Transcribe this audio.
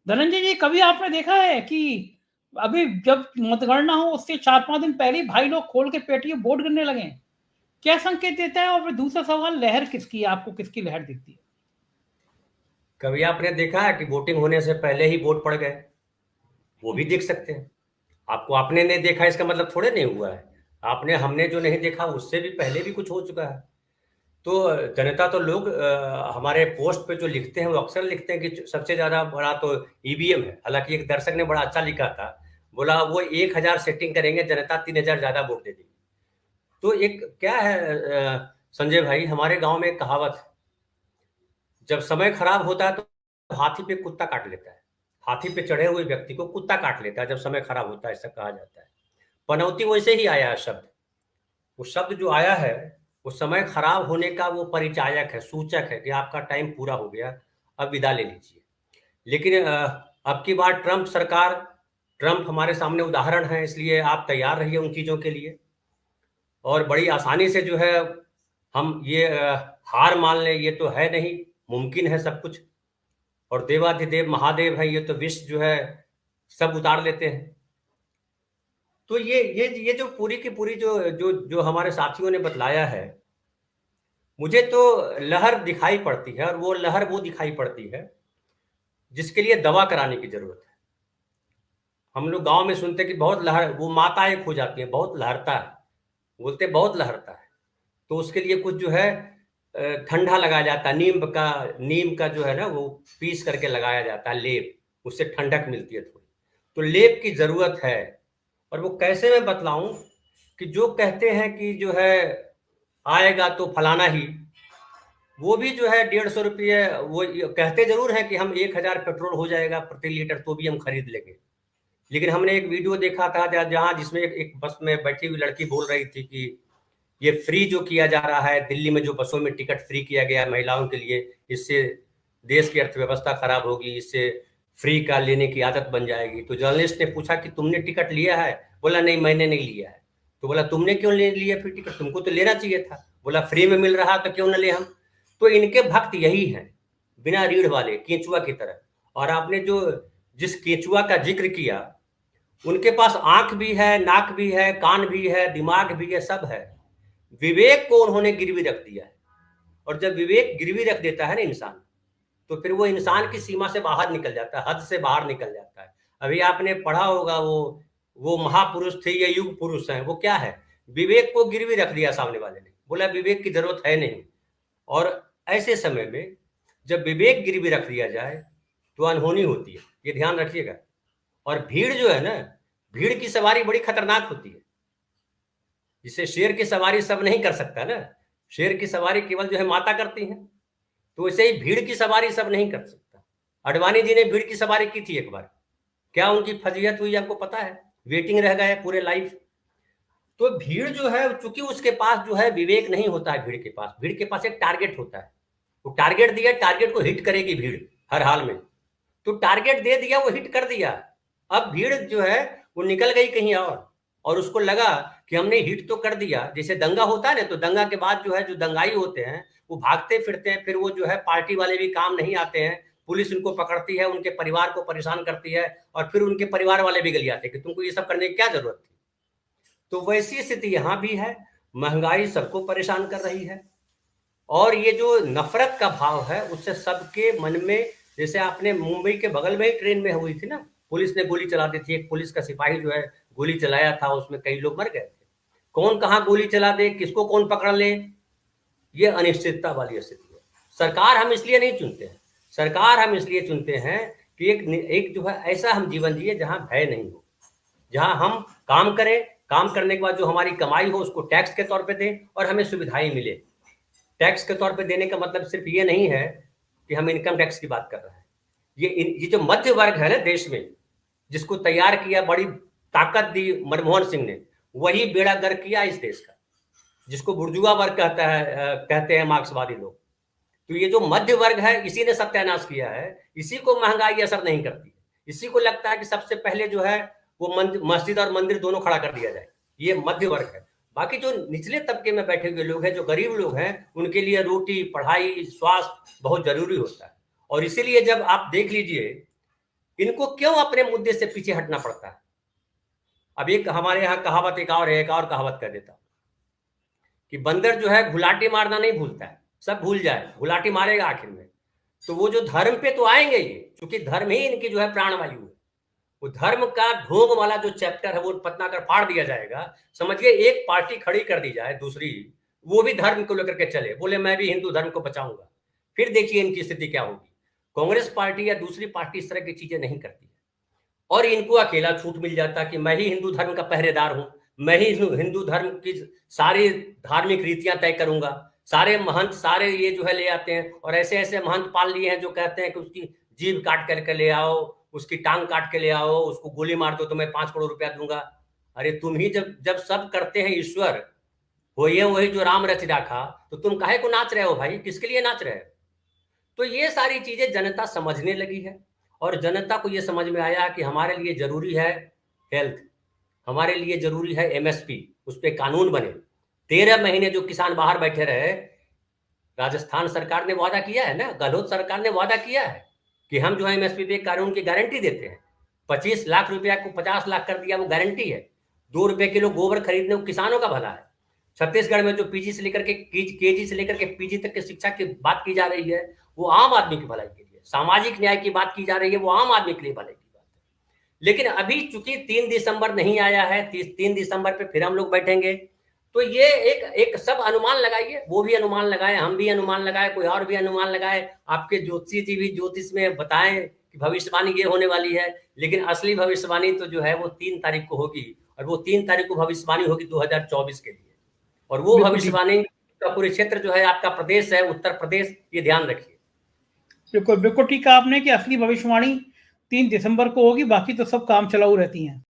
धनंजय जी, कभी आपने देखा है कि अभी जब मतगणना हो उससे 4-5 दिन पहले ही भाई लोग खोल के पेटियाँ वोट गिनने लगे हैं? क्या संकेत देता है? और फिर दूसरा सवाल, लहर किसकी है? आपको किसकी लहर दिखती है? कभी आपने देखा है कि वोटिंग होने से पहले ही वोट पड़ गए? वो भी देख सकते हैं। आपको आपने नहीं देखा इसका मतलब थोड़े नहीं हुआ है। आपने हमने जो नहीं देखा उससे भी पहले भी कुछ हो चुका है। तो जनता तो लोग हमारे पोस्ट पे जो लिखते हैं वो अक्सर लिखते हैं कि सबसे ज्यादा बड़ा तो ईवीएम है। हालांकि एक दर्शक ने बड़ा अच्छा लिखा था, बोला वो 1,000 सेटिंग करेंगे, जनता 3,000 ज्यादा वोट दे देगी। तो एक क्या है संजय भाई, हमारे गांव में एक कहावत है, जब समय खराब होता है तो हाथी पे कुत्ता काट लेता है। हाथी पे चढ़े हुए व्यक्ति को कुत्ता काट लेता है जब समय खराब होता है, ऐसा कहा जाता है। पनौती वैसे ही आया है शब्द। वो शब्द जो आया है वो समय खराब होने का वो परिचायक है, सूचक है कि आपका टाइम पूरा हो गया, अब विदा ले लीजिए। लेकिन अब की बार ट्रंप सरकार, ट्रंप हमारे सामने उदाहरण है, इसलिए आप तैयार रहिए उन चीजों के लिए। और बड़ी आसानी से जो है हम ये हार मान लें, ये तो है नहीं, मुमकिन है सब कुछ। और देवाधिदेव महादेव है, ये तो विष जो है सब उतार लेते हैं। तो ये जो पूरी की पूरी जो जो जो हमारे साथियों ने बतलाया है, मुझे तो लहर दिखाई पड़ती है। और वो लहर वो दिखाई पड़ती है जिसके लिए दवा कराने की जरूरत है। हम लोग गांव में सुनते हैं कि बहुत लहर, वो माताएं खो जाती हैं, बहुत लहरता है, बोलते बहुत लहरता है। तो उसके लिए कुछ जो है ठंडा लगाया जाता है, नीम का जो है ना वो पीस करके लगाया जाता है लेप, उससे ठंडक मिलती है थोड़ी। तो लेप की जरूरत है। और वो कैसे मैं बतलाऊं कि जो कहते हैं कि जो है आएगा तो फलाना ही, वो भी जो है 150 रुपये, वो कहते जरूर है कि हम 1,000 पेट्रोल हो जाएगा प्रति लीटर तो भी हम खरीद लेंगे। लेकिन हमने एक वीडियो देखा था जहां जिसमें एक बस में बैठी हुई लड़की बोल रही थी कि ये फ्री जो किया जा रहा है दिल्ली में, जो बसों में टिकट फ्री किया गया है महिलाओं के लिए, इससे देश की अर्थव्यवस्था खराब होगी, इससे फ्री का लेने की आदत बन जाएगी। तो जर्नलिस्ट ने पूछा कि तुमने टिकट लिया है? बोला नहीं, मैंने नहीं लिया है। तो बोला तुमने क्यों ले लिया फिर टिकट, तुमको तो लेना चाहिए था। बोला फ्री में मिल रहा तो क्यों न ले हम। तो इनके भक्त यही हैं, बिना रीढ़ वाले, केंचुआ की तरह। और आपने जो जिस केंचुआ का जिक्र किया, उनके पास आंख भी है, नाक भी है, कान भी है, दिमाग भी है, सब है। विवेक को उन्होंने गिरवी रख दिया है। और जब विवेक गिरवी रख देता है ना इंसान, तो फिर वो इंसान की सीमा से बाहर निकल जाता है, हद से बाहर निकल जाता है। अभी आपने पढ़ा होगा वो महापुरुष थे, ये युग पुरुष हैं, वो क्या है, विवेक को गिरवी रख दिया सामने वाले ने, बोला विवेक की जरूरत है नहीं। और ऐसे समय में जब विवेक गिरवी रख दिया जाए तो अनहोनी होती है, ये ध्यान रखिएगा। और भीड़ जो है ना, भीड़ की सवारी बड़ी खतरनाक होती है। जिसे शेर की सवारी सब नहीं कर सकता ना, शेर की सवारी केवल जो है माता करती हैं। तो वैसे ही भीड़ की सवारी सब नहीं कर सकता। अडवाणी जी ने भीड़ की सवारी की थी एक बार, क्या उनकी फजीहत हुई आपको पता है? वेटिंग रह गए पूरे लाइफ। तो भीड़ जो है, चूंकि उसके पास जो है विवेक नहीं होता है, भीड़ के पास एक टारगेट होता है। वो टारगेट दिया, टारगेट को हिट करेगी भीड़ हर हाल में। तो टारगेट दे दिया, वो हिट कर दिया। अब भीड़ जो है वो निकल गई कहीं और उसको लगा कि हमने हिट तो कर दिया। जैसे दंगा होता है ना, तो दंगा के बाद जो है जो दंगाई होते हैं वो भागते फिरते हैं, फिर वो जो है पार्टी वाले भी काम नहीं आते हैं, पुलिस उनको पकड़ती है, उनके परिवार को परेशान करती है, और फिर उनके परिवार वाले भी गलियाते हैं कि तुमको ये सब करने की क्या जरूरत थी। तो वैसी स्थिति यहां भी है। महंगाई सबको परेशान कर रही है, और ये जो नफरत का भाव है उससे सबके मन में, जैसे आपने मुंबई के बगल में ही ट्रेन में हुई थी ना, पुलिस ने गोली चला दी थी, एक पुलिस का सिपाही जो है गोली चलाया था, उसमें कई लोग मर गए थे। कौन कहाँ गोली चला दे, किसको कौन पकड़ ले, ये अनिश्चितता वाली स्थिति है। सरकार हम इसलिए नहीं चुनते हैं, सरकार हम इसलिए चुनते हैं कि एक जो है ऐसा हम जीवन जिए जहां भय नहीं हो, जहां हम काम करें, काम करने के बाद जो हमारी कमाई हो उसको टैक्स के तौर पे दें और हमें सुविधाएं मिले। टैक्स के तौर पे देने का मतलब सिर्फ ये नहीं है कि हम इनकम टैक्स की बात कर रहे हैं। ये जो मध्य वर्ग है ना देश में, जिसको तैयार किया, बड़ी ताकत दी मनमोहन सिंह ने, वही बेड़ा गर्क किया इस देश का, जिसको बुर्जुआ वर्ग कहते हैं मार्क्सवादी लोग। तो ये जो मध्य वर्ग है इसी ने सत्यानाश किया है। इसी को महंगाई असर नहीं करती, इसी को लगता है कि सबसे पहले जो है वो मस्जिद और मंदिर दोनों खड़ा कर दिया जाए। ये मध्य वर्ग है। बाकी जो निचले तबके में बैठे हुए लोग हैं, जो गरीब लोग हैं, उनके लिए रोटी, पढ़ाई, स्वास्थ्य बहुत जरूरी होता है। और इसीलिए जब आप देख लीजिए इनको क्यों अपने मुद्दे से पीछे हटना पड़ता है? अब एक हमारे यहाँ कहावत एक और कहावत कह देता कि बंदर जो है घुलाटी मारना नहीं भूलता है, सब भूल जाए, घुलाटी मारेगा आखिर में। तो वो जो धर्म पे तो आएंगे ये, क्योंकि धर्म ही इनकी जो है प्राणवायु है। वो धर्म का ढोंग वाला जो चैप्टर है वो पतना कर फाड़ दिया जाएगा। समझिए एक पार्टी खड़ी कर दी जाए दूसरी, वो भी धर्म को लेकर के चले, बोले मैं भी हिंदू धर्म को बचाऊंगा, फिर देखिए इनकी स्थिति क्या होगी। कांग्रेस पार्टी या दूसरी पार्टी इस तरह की चीजें नहीं करती है, और इनको अकेला छूट मिल जाता कि मैं ही हिंदू धर्म का पहरेदार हूं, मैं ही हिंदू धर्म की सारी धार्मिक रीतियां तय करूंगा। सारे महंत सारे ये जो है ले आते हैं, और ऐसे ऐसे महंत पाल लिए हैं जो कहते हैं कि उसकी जीभ काट करके ले आओ, उसकी टांग काट के ले आओ, उसको गोली मार दो तो मैं 5 करोड़ रुपया दूंगा। अरे तुम ही जब जब सब करते हैं ईश्वर, वही जो राम रच राखा, तो तुम काहे को नाच रहे हो भाई? किसके लिए नाच रहे हो? तो ये सारी चीजें जनता समझने लगी है, और जनता को ये समझ में आया कि हमारे लिए जरूरी है हेल्थ, हमारे लिए जरूरी है एमएसपी, उस पर कानून बने। 13 महीने जो किसान बाहर बैठे रहे, राजस्थान सरकार ने वादा किया है ना, गहलोत सरकार ने वादा किया है कि हम जो है एमएसपी पे कानून की गारंटी देते हैं। 25 लाख रुपया को 50 लाख कर दिया, वो गारंटी है। 2 रुपए किलो गोबर खरीदने को किसानों का भला है। छत्तीसगढ़ में जो पीजी से लेकर के केजी से लेकर के पीजी तक की शिक्षा की बात की जा रही है, वो आम आदमी की भलाई के लिए, सामाजिक न्याय की बात की जा रही है, वो आम आदमी के लिए भलाई की बात है। लेकिन अभी चूंकि 3 दिसंबर नहीं आया है, 3 दिसंबर पे फिर हम लोग बैठेंगे, तो ये एक सब अनुमान लगाइए, वो भी अनुमान लगाए, हम भी अनुमान लगाए, कोई और भी अनुमान लगाए, आपके ज्योतिषी जी भी ज्योतिष में बताएं कि भविष्यवाणी ये होने वाली है। लेकिन असली भविष्यवाणी तो जो है वो 3 तारीख को होगी, और वो 3 तारीख को भविष्यवाणी होगी 2024 के लिए। और वो भविष्यवाणी का पूरे क्षेत्र जो है आपका प्रदेश है उत्तर प्रदेश, ये ध्यान रखिए। बिल्कुल बिल्कुल ठीक कहा आपने कि असली भविष्यवाणी 3 दिसंबर को होगी, बाकी तो सब काम चलाऊ रहती हैं।